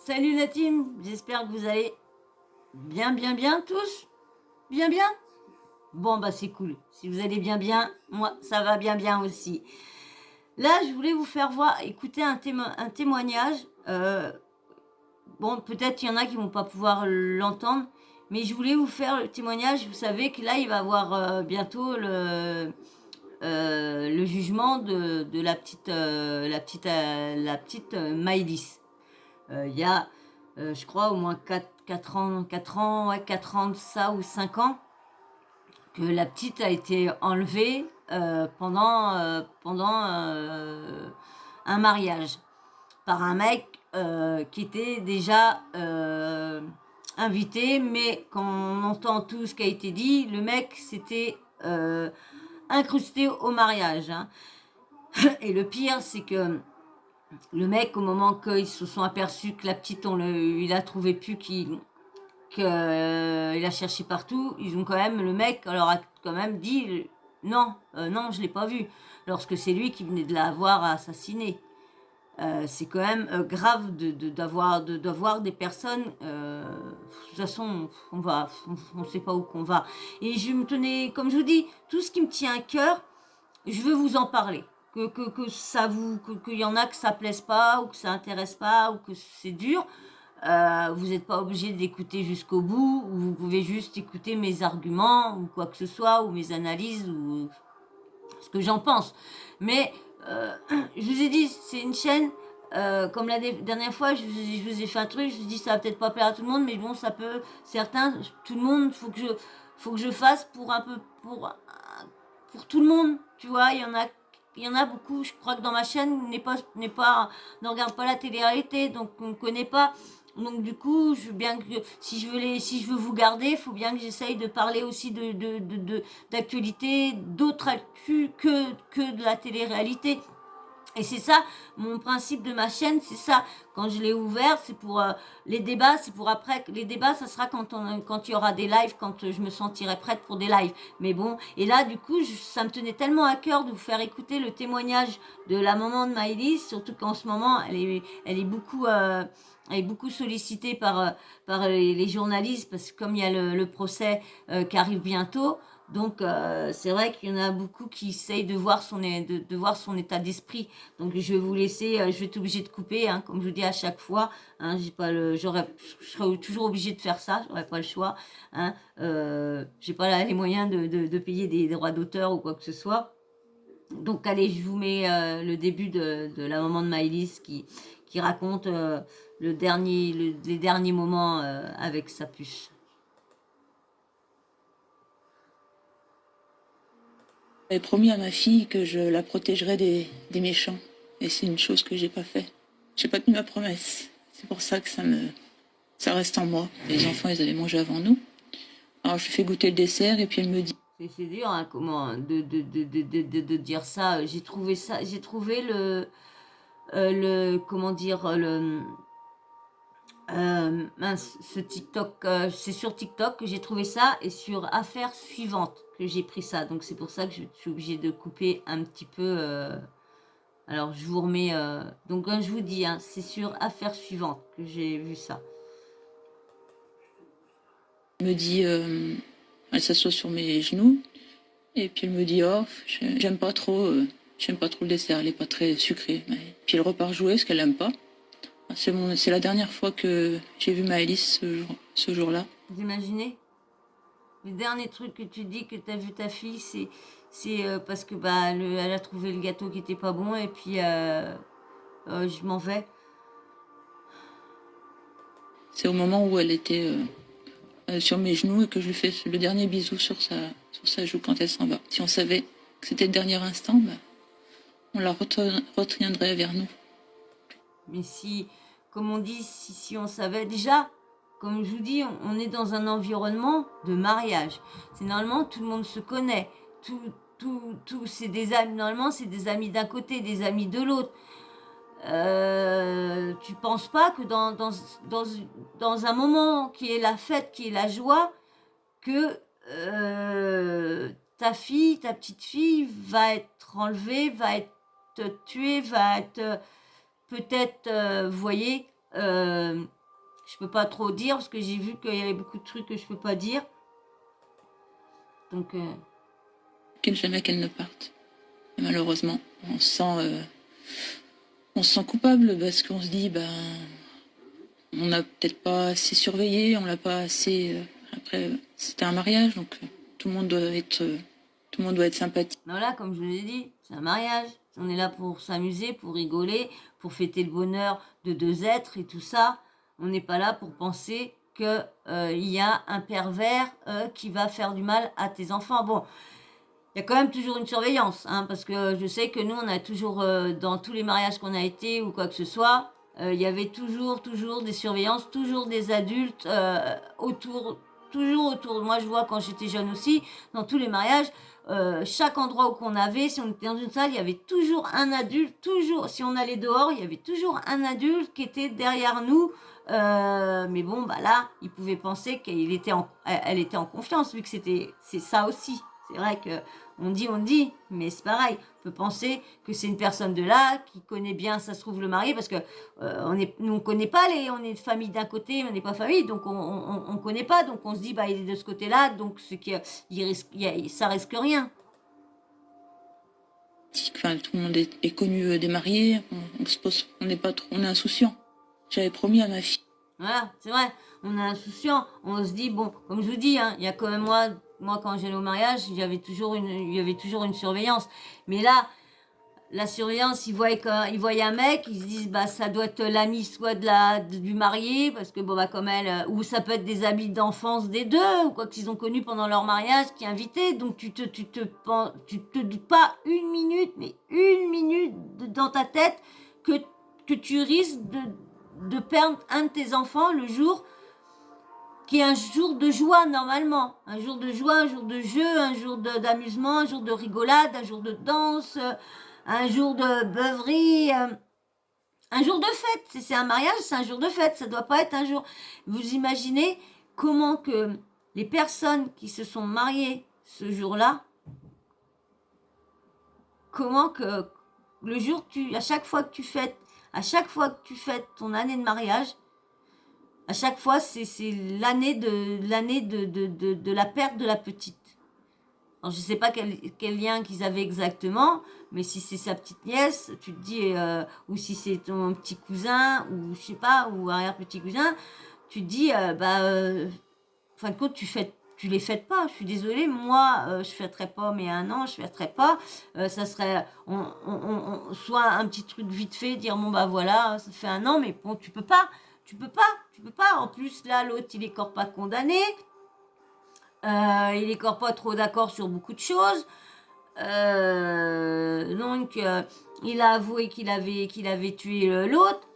Salut la team, j'espère que vous allez bien tous. Bien. Bon bah c'est cool. Si vous allez bien, moi ça va bien aussi. Là je voulais vous faire voir, écouter un témoignage. Bon peut-être il y en a qui vont pas pouvoir l'entendre, mais je voulais vous faire le témoignage. Vous savez que là il va y avoir bientôt le jugement de la petite Maëlys. Il y a, je crois, au moins 4 ans de ça, ou 5 ans, que la petite a été enlevée pendant un mariage par un mec qui était déjà invité, mais quand on entend tout ce qui a été dit, le mec s'était incrusté au mariage, hein. Et le pire, c'est que le mec, au moment qu'ils se sont aperçus que la petite, il a trouvé plus qu'il a cherché partout, ils ont quand même, le mec leur a quand même dit non, non, je l'ai pas vu, lorsque c'est lui qui venait de l'avoir assassiné. C'est quand même grave d'avoir des personnes. De toute façon, on sait pas où qu'on va. Et je me tenais, comme je vous dis, tout ce qui me tient à cœur, je veux vous en parler. Que ça qu'il y en a que ça plaise pas, ou que ça intéresse pas, ou que c'est dur. Vous n'êtes pas obligé d'écouter jusqu'au bout, ou vous pouvez juste écouter mes arguments, ou quoi que ce soit, ou mes analyses, ou ce que j'en pense. Mais je vous ai dit, c'est une chaîne, comme la dernière fois, je vous ai fait un truc, je vous ai dit, ça va peut-être pas plaire à tout le monde, mais bon, ça peut, certains, tout le monde, faut que je fasse pour un peu, pour tout le monde, tu vois. Il y en a beaucoup, je crois que dans ma chaîne, ne regarde pas la télé-réalité, donc on ne connaît pas. Donc du coup, je veux bien que si je veux vous garder, il faut bien que j'essaye de parler aussi d'actualité, d'autres actus que de la télé-réalité. Et c'est ça, mon principe de ma chaîne, c'est ça. Quand je l'ai ouvert, c'est pour les débats, c'est pour après. Les débats, ça sera quand il y aura des lives, quand je me sentirai prête pour des lives. Mais bon, et là, du coup, ça me tenait tellement à cœur de vous faire écouter le témoignage de la maman de Maëlys, surtout qu'en ce moment, elle est beaucoup sollicitée par les journalistes, parce que comme il y a le procès qui arrive bientôt, donc c'est vrai qu'il y en a beaucoup qui essayent de voir voir son état d'esprit. Donc je vais vous laisser, je vais être obligée de couper, hein, comme je vous dis à chaque fois. Hein, je serais toujours obligée de faire ça, j'aurais pas le choix. Hein, j'ai pas les moyens de payer des droits d'auteur ou quoi que ce soit. Donc allez, je vous mets le début de la maman de Maëlys qui raconte les derniers moments avec sa puce. J'avais promis à ma fille que je la protégerais des méchants. Et c'est une chose que j'ai pas fait. J'ai pas tenu ma promesse. C'est pour ça que ça reste en moi. Les enfants, ils avaient mangé avant nous. Alors je lui fais goûter le dessert et puis elle me dit. C'est dur, hein, comment de dire ça. J'ai trouvé comment dire, mince, ce TikTok, c'est sur TikTok que j'ai trouvé ça, et sur Affaires suivantes que j'ai pris ça. Donc c'est pour ça que je suis obligée de couper un petit peu. Alors je vous remets. Donc comme je vous dis, hein, c'est sur Affaires suivantes que j'ai vu ça. Elle me dit, elle s'assoit sur mes genoux et puis elle me dit, oh, j'aime pas trop le dessert, elle est pas très sucrée. Puis elle repart jouer ce qu'elle aime pas. C'est la dernière fois que j'ai vu Maëlys ce jour-là. Vous imaginez? Le dernier truc que tu dis que tu as vu ta fille, c'est parce que bah elle a trouvé le gâteau qui était pas bon, et puis je m'en vais. C'est au moment où elle était sur mes genoux et que je lui fais le dernier bisou sur sa joue quand elle s'en va. Si on savait que c'était le dernier instant, bah, on la retiendrait vers nous. Mais si, comme on dit, si on savait déjà, comme je vous dis, on est dans un environnement de mariage. C'est normalement, tout le monde se connaît. C'est des amis, normalement, c'est des amis d'un côté, des amis de l'autre. Tu penses pas que dans un moment qui est la fête, qui est la joie, que ta petite fille va être enlevée, va être tuée, va être peut-être, vous voyez, je peux pas trop dire parce que j'ai vu qu'il y avait beaucoup de trucs que je peux pas dire. Donc Jamais qu'elle ne parte. Et malheureusement, on se sent coupable parce qu'on se dit, on n'a peut-être pas assez surveillé, on l'a pas assez. Après, c'était un mariage, donc tout le monde doit être sympathique. voilà, comme je vous l'ai dit, c'est un mariage. On est là pour s'amuser, pour rigoler, pour fêter le bonheur de deux êtres et tout ça. On n'est pas là pour penser que il y a un pervers qui va faire du mal à tes enfants. Bon, il y a quand même toujours une surveillance, hein, parce que je sais que nous, on a toujours, dans tous les mariages qu'on a été ou quoi que ce soit, il y avait toujours des surveillances, toujours des adultes autour, toujours autour. Moi, je vois quand j'étais jeune aussi, dans tous les mariages, chaque endroit où qu'on avait, si on était dans une salle, il y avait toujours un adulte, toujours, si on allait dehors, il y avait toujours un adulte qui était derrière nous. Mais bon, bah là, il pouvait penser qu'elle était elle était en confiance, vu que c'est ça aussi. C'est vrai que on dit, mais c'est pareil. On peut penser que c'est une personne de là qui connaît bien, ça se trouve, le mari, parce que nous on connaît pas on est famille d'un côté, mais on n'est pas famille, donc on connaît pas, donc on se dit bah il est de ce côté-là, donc ça risque rien. Enfin, tout le monde est connu des mariés. On n'est pas trop, on est insouciant. J'avais promis à ma fille. Voilà, c'est vrai. On est insouciant. On se dit bon, comme je vous dis, hein, il y a quand même moi quand j'allais au mariage, il y avait toujours une surveillance. Mais là, la surveillance, ils voyaient un mec, ils se disent bah ça doit être l'ami soit du marié parce que bon bah comme elle, ou ça peut être des amis d'enfance des deux ou quoi qu'ils ont connu pendant leur mariage qui invitaient. Donc tu te doutes pas une minute, mais une minute dans ta tête que tu risques de perdre un de tes enfants le jour qui est un jour de joie normalement, un jour de joie, un jour de jeu, un jour d'amusement, un jour de rigolade, un jour de danse, un jour de beuverie, un jour de fête. C'est un mariage, c'est un jour de fête, ça doit pas être un jour. Vous imaginez comment que les personnes qui se sont mariées ce jour-là, comment que le jour à chaque fois que tu fêtes ton année de mariage, à chaque fois, c'est l'année de la perte de la petite. Alors, je ne sais pas quel lien qu'ils avaient exactement, mais si c'est sa petite nièce, tu te dis, ou si c'est ton petit cousin, ou je sais pas, ou arrière-petit cousin, tu te dis, en fin de compte, tu les fêtes pas. Je suis désolée, moi, je fêterais pas mes 1 an, je fêterais pas. Ça serait, soit un petit truc vite fait, dire, bon, bah voilà, ça fait 1 an, mais bon, tu peux pas. En plus, là, l'autre, il est encore pas condamné. Il est encore pas trop d'accord sur beaucoup de choses. Donc, il a avoué qu'il avait tué l'autre.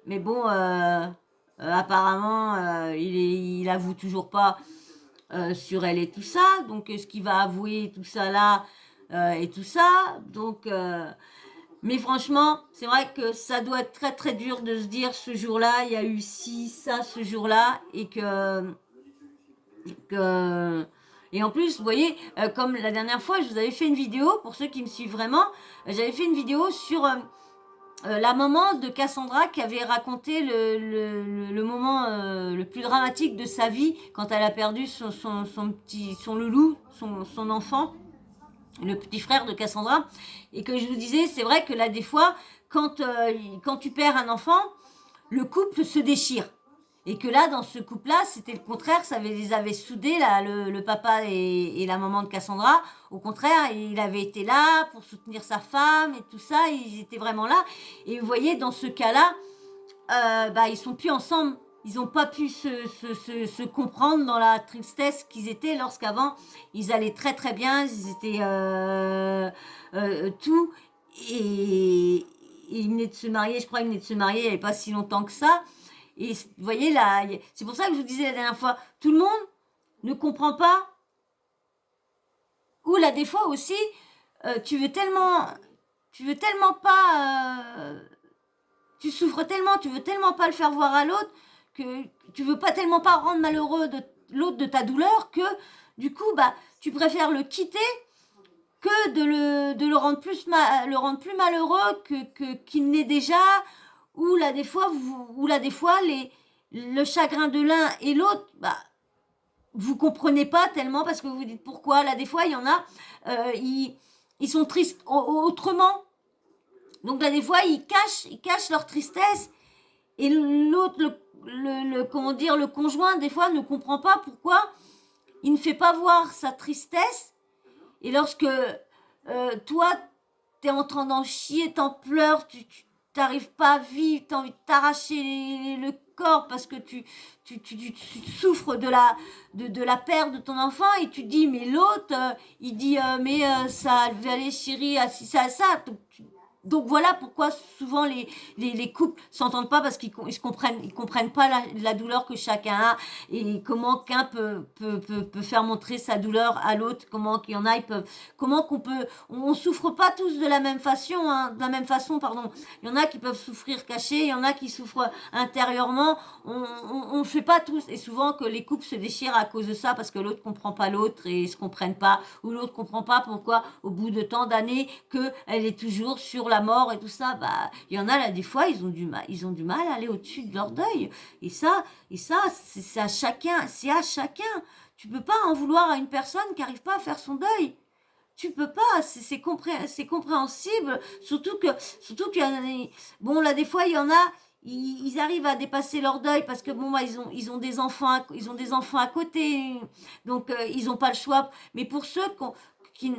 Mais bon, apparemment, il avoue toujours pas sur elle et tout ça. Donc, est-ce qu'il va avouer tout ça là et tout ça? Donc, mais franchement, c'est vrai que ça doit être très très dur de se dire ce jour-là, il y a eu ça ce jour-là et et en plus, vous voyez, comme la dernière fois, je vous avais fait une vidéo, pour ceux qui me suivent vraiment, j'avais fait une vidéo sur la maman de Cassandra qui avait raconté le moment le plus dramatique de sa vie quand elle a perdu son loulou, son enfant, le petit frère de Cassandra, et que je vous disais, c'est vrai que là, des fois, quand tu perds un enfant, le couple se déchire. Et que là, dans ce couple-là, c'était le contraire, ça les avait soudés, là, le papa et la maman de Cassandra. Au contraire, il avait été là pour soutenir sa femme et tout ça, ils étaient vraiment là. Et vous voyez, dans ce cas-là, ils sont plus ensemble. Ils n'ont pas pu se comprendre dans la tristesse qu'ils étaient lorsqu'avant, ils allaient très très bien, ils étaient tout. Et ils venaient de se marier, je crois qu'ils venaient de se marier il n'y avait pas si longtemps que ça. Et vous voyez là, c'est pour ça que je vous disais la dernière fois, tout le monde ne comprend pas. Ou là, des fois aussi, tu veux tellement pas, tu souffres tellement, tu veux tellement pas le faire voir à l'autre, que tu veux pas tellement pas rendre malheureux l'autre de ta douleur, que du coup, tu préfères le quitter que de le rendre plus malheureux qu'il n'est déjà. Ou là des fois le chagrin de l'un et l'autre, bah, vous comprenez pas tellement parce que vous vous dites pourquoi. Là, des fois, il y en a, ils sont tristes autrement. Donc là, des fois, ils cachent leur tristesse. Et l'autre, comment dire, le conjoint, des fois, ne comprend pas pourquoi il ne fait pas voir sa tristesse. Et lorsque toi, t'es en train d'en chier, t'en pleures, tu t'arrives pas à vivre, t'as envie de t'arracher le corps parce que tu souffres de la perte de ton enfant et tu dis, mais l'autre, il dit, mais ça va aller chérie, à ça. Donc voilà pourquoi souvent les couples s'entendent pas parce qu'ils comprennent pas la douleur que chacun a et comment qu'un peut faire montrer sa douleur à l'autre, comment qu'il y en a, comment qu'on peut, on souffre pas tous de la même façon, hein, de la même façon, pardon. Il y en a qui peuvent souffrir cachés, il y en a qui souffrent intérieurement, on fait pas tous et souvent que les couples se déchirent à cause de ça parce que l'autre comprend pas l'autre et se comprennent pas ou l'autre comprend pas pourquoi au bout de tant d'années que elle est toujours sur la mort et tout ça, bah il y en a là des fois ils ont du mal à aller au-dessus de leur deuil et ça c'est à chacun. Tu peux pas en vouloir à une personne qui arrive pas à faire son deuil. Tu peux pas, c'est compréhensible, surtout qu'il y en a, bon là des fois il y en a ils arrivent à dépasser leur deuil parce que bon bah, ils ont des enfants à côté donc ils n'ont pas le choix mais pour ceux qui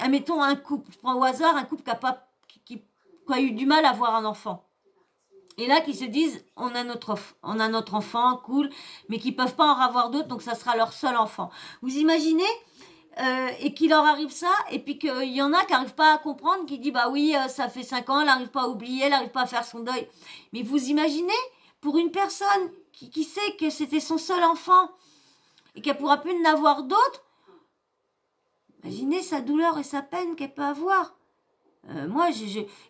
admettons un couple, je prends au hasard un couple qui a eu du mal à avoir un enfant. Et là, qui se disent, on a notre enfant, cool, mais qui peuvent pas en avoir d'autres, donc ça sera leur seul enfant. Vous imaginez et qu'il leur arrive ça, et puis qu'il y en a qui n'arrivent pas à comprendre, qui disent, bah oui, ça fait 5 ans, elle n'arrive pas à oublier, elle n'arrive pas à faire son deuil. Mais vous imaginez, pour une personne qui sait que c'était son seul enfant, et qu'elle pourra plus en avoir d'autres, imaginez sa douleur et sa peine qu'elle peut avoir. Moi,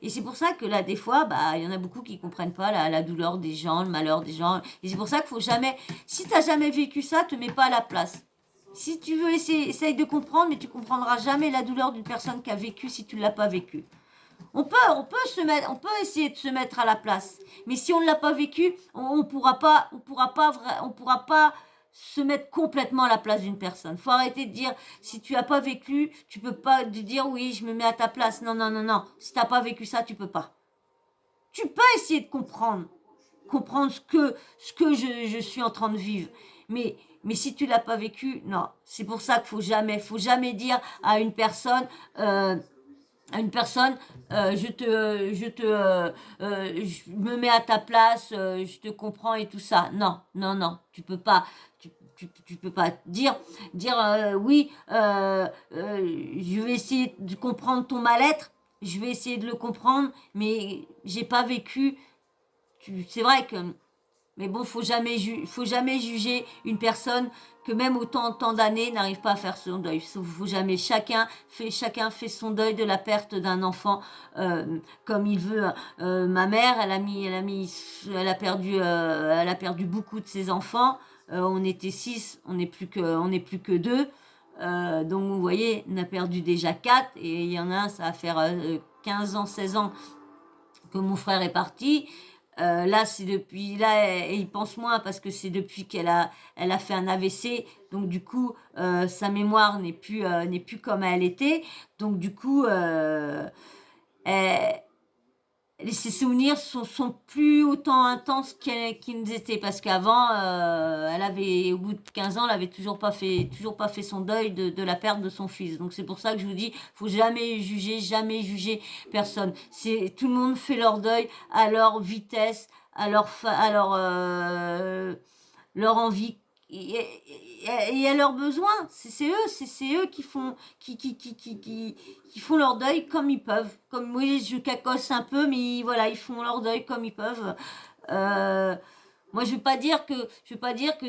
et c'est pour ça que là, des fois, bah, il y en a beaucoup qui comprennent pas la douleur des gens, le malheur des gens. Et c'est pour ça qu'il faut jamais, si t'as jamais vécu ça, te mets pas à la place. Si tu veux essaye de comprendre, mais tu comprendras jamais la douleur d'une personne qui a vécu si tu ne l'as pas vécu. On peut essayer de se mettre à la place. Mais si on ne l'a pas vécu, on pourra pas se mettre complètement à la place d'une personne. Faut arrêter de dire, si tu as pas vécu, tu peux pas dire, oui, je me mets à ta place. Non, non, non, non. Si t'as pas vécu ça, tu peux pas. Tu peux essayer de comprendre ce que je suis en train de vivre. Mais si tu l'as pas vécu, non. C'est pour ça qu'il faut jamais dire à une personne, je me mets à ta place, je te comprends et tout ça. Non, non, non, tu peux pas, tu peux pas dire oui, je vais essayer de comprendre ton mal-être, je vais essayer de le comprendre, mais j'ai pas vécu. C'est vrai que mais bon, faut jamais juger une personne que même autant tant d'années n'arrive pas à faire son deuil. Faut jamais. Chacun fait son deuil de la perte d'un enfant comme il veut. Ma mère, elle a perdu beaucoup de ses enfants. On était 6, on n'est plus que 2. Donc vous voyez, on a perdu déjà 4 et il y en a un, ça va faire 15 ans, 16 ans que mon frère est parti. Là, c'est depuis là, il pense moins parce que c'est depuis elle a fait un AVC. Donc du coup, sa mémoire n'est plus comme elle était. Donc du coup, elle- ses souvenirs sont plus autant intenses qu'ils étaient parce qu'avant, elle avait au bout de 15 ans, elle avait toujours pas fait son deuil de la perte de son fils. Donc c'est pour ça que je vous dis, faut jamais juger personne. C'est tout le monde fait leur deuil à leur vitesse, leur envie et à leurs besoins. C'est eux qui font leur deuil comme ils peuvent. Comme oui, je cacosse un peu, mais voilà, ils font leur deuil comme ils peuvent. Euh, Moi, je veux pas dire que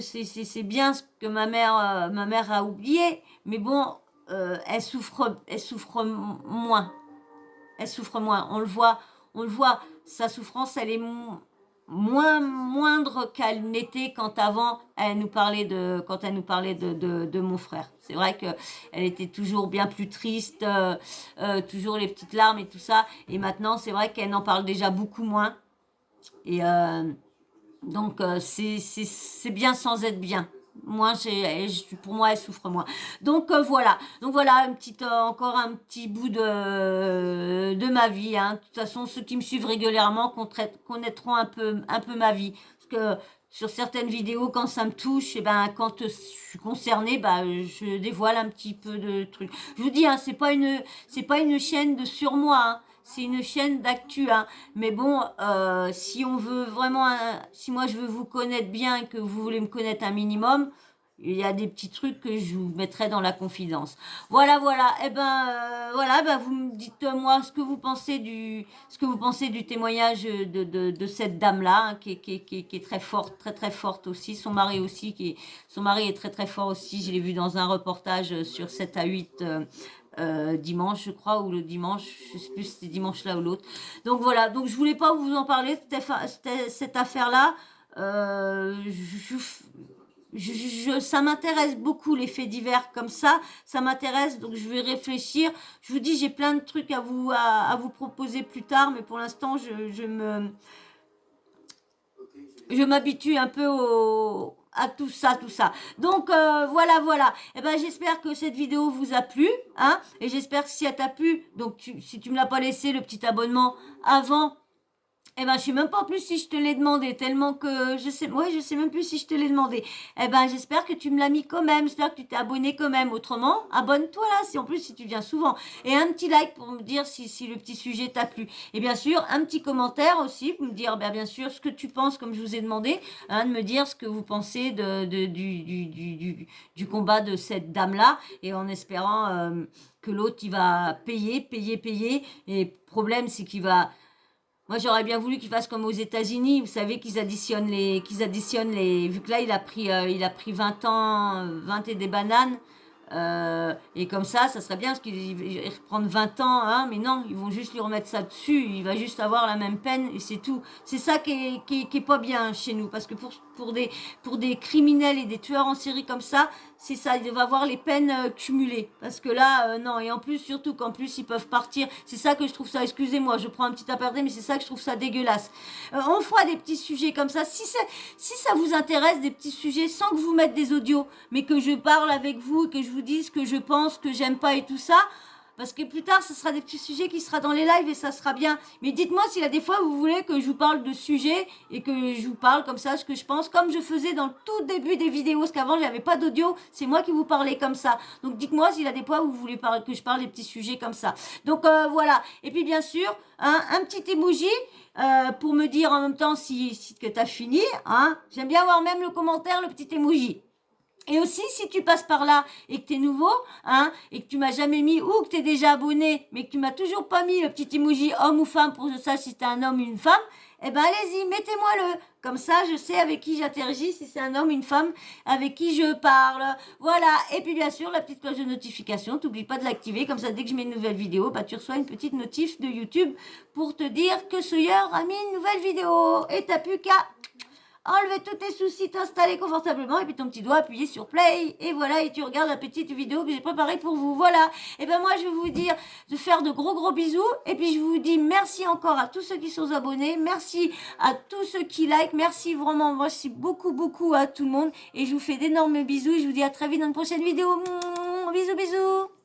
c'est bien ce que ma mère a oublié, mais bon, elle souffre moins. Elle souffre moins. On le voit. Sa souffrance, elle est moindre qu'elle n'était quand avant quand elle nous parlait de mon frère. C'est vrai que elle était toujours bien plus triste, toujours les petites larmes et tout ça. Et maintenant, c'est vrai qu'elle en parle déjà beaucoup moins. Et Donc, c'est bien sans être bien. Moi, pour moi, elle souffre moins. Donc, voilà. Donc, voilà, encore un petit bout de ma vie. Hein. De toute façon, ceux qui me suivent régulièrement connaîtront un peu ma vie. Parce que sur certaines vidéos, quand ça me touche, et ben, quand je suis concernée, bah, je dévoile un petit peu de trucs. Je vous dis, hein, c'est pas une chaîne de surmoi. Hein. C'est une chaîne d'actu. Hein. Mais bon, si on veut vraiment, si moi je veux vous connaître bien et que vous voulez me connaître un minimum, il y a des petits trucs que je vous mettrai dans la confidence. Voilà, voilà. Eh ben, voilà. Ben, vous me dites moi ce que vous pensez du témoignage de cette dame-là, hein, qui est très forte, très très forte aussi. Son mari est très très fort aussi. Je l'ai vu dans un reportage sur 7 à 8. Dimanche, je crois, ou le dimanche, je sais plus si c'était dimanche là ou l'autre. Donc voilà, donc je voulais pas vous en parler, cette affaire-là. Ça m'intéresse beaucoup les faits divers comme ça m'intéresse, donc je vais réfléchir. Je vous dis, j'ai plein de trucs à vous proposer plus tard, mais pour l'instant, je m'habitue un peu à tout ça, tout ça. Donc voilà, voilà. Et ben j'espère que cette vidéo vous a plu, hein. Et j'espère que si elle t'a plu, donc si tu me l'as pas laissé le petit abonnement avant. Eh ben, je sais même pas plus si je te l'ai demandé, tellement que je sais même plus si je te l'ai demandé. Eh ben, j'espère que tu me l'as mis quand même, j'espère que tu t'es abonné quand même. Autrement, abonne-toi là, si tu viens souvent. Et un petit like pour me dire si le petit sujet t'a plu. Et bien sûr, un petit commentaire aussi pour me dire, bien sûr, ce que tu penses, comme je vous ai demandé, hein, de me dire ce que vous pensez du combat de cette dame-là, et en espérant que l'autre, il va payer. Et le problème, c'est qu'il va moi, j'aurais bien voulu qu'ils fassent comme aux États-Unis. Vous savez qu'ils additionnent les, vu que là, il a pris 20 ans, 20 et des bananes. Et comme ça serait bien parce qu'ils reprennent 20 ans, hein, mais non, ils vont juste lui remettre ça dessus. Il va juste avoir la même peine et c'est tout. C'est ça qui est pas bien chez nous parce que pour des criminels et des tueurs en série comme ça, c'est ça, il va avoir les peines cumulées. Parce que là, non, et en plus, surtout qu'en plus, ils peuvent partir. C'est ça que je trouve ça, excusez-moi, je prends un petit aparté, mais c'est ça que je trouve ça dégueulasse. On fera des petits sujets comme ça. Si ça vous intéresse, des petits sujets, sans que vous mettez des audios, mais que je parle avec vous et que je vous dise ce que je pense, que j'aime pas et tout ça, parce que plus tard, ce sera des petits sujets qui sera dans les lives et ça sera bien. Mais dites-moi s'il y a des fois vous voulez que je vous parle de sujets et que je vous parle comme ça, ce que je pense, comme je faisais dans le tout début des vidéos, parce qu'avant, j'avais pas d'audio, c'est moi qui vous parlais comme ça. Donc dites-moi s'il y a des fois où vous voulez que je parle des petits sujets comme ça. Donc voilà. Et puis bien sûr, un petit emoji pour me dire en même temps si que t'as fini. Hein. J'aime bien avoir même le commentaire, le petit emoji. Et aussi, si tu passes par là et que t'es nouveau, hein, et que tu m'as jamais mis, ou que t'es déjà abonné, mais que tu m'as toujours pas mis le petit emoji homme ou femme pour que je sache si t'es un homme ou une femme, eh ben allez-y, mettez-moi-le. Comme ça, je sais avec qui j'interagis, si c'est un homme, une femme, avec qui je parle. Voilà. Et puis bien sûr, la petite cloche de notification, t'oublies pas de l'activer. Comme ça, dès que je mets une nouvelle vidéo, bah tu reçois une petite notif de YouTube pour te dire que Sawyer a mis une nouvelle vidéo. Et t'as plus qu'à enlever tous tes soucis, t'installer confortablement et puis ton petit doigt appuyé sur play et voilà et tu regardes la petite vidéo que j'ai préparée pour vous. Voilà. Et ben moi je vais vous dire de faire de gros bisous et puis je vous dis merci encore à tous ceux qui sont abonnés, merci à tous ceux qui like, merci vraiment, merci beaucoup à tout le monde et je vous fais d'énormes bisous et je vous dis à très vite dans une prochaine vidéo. Bisous.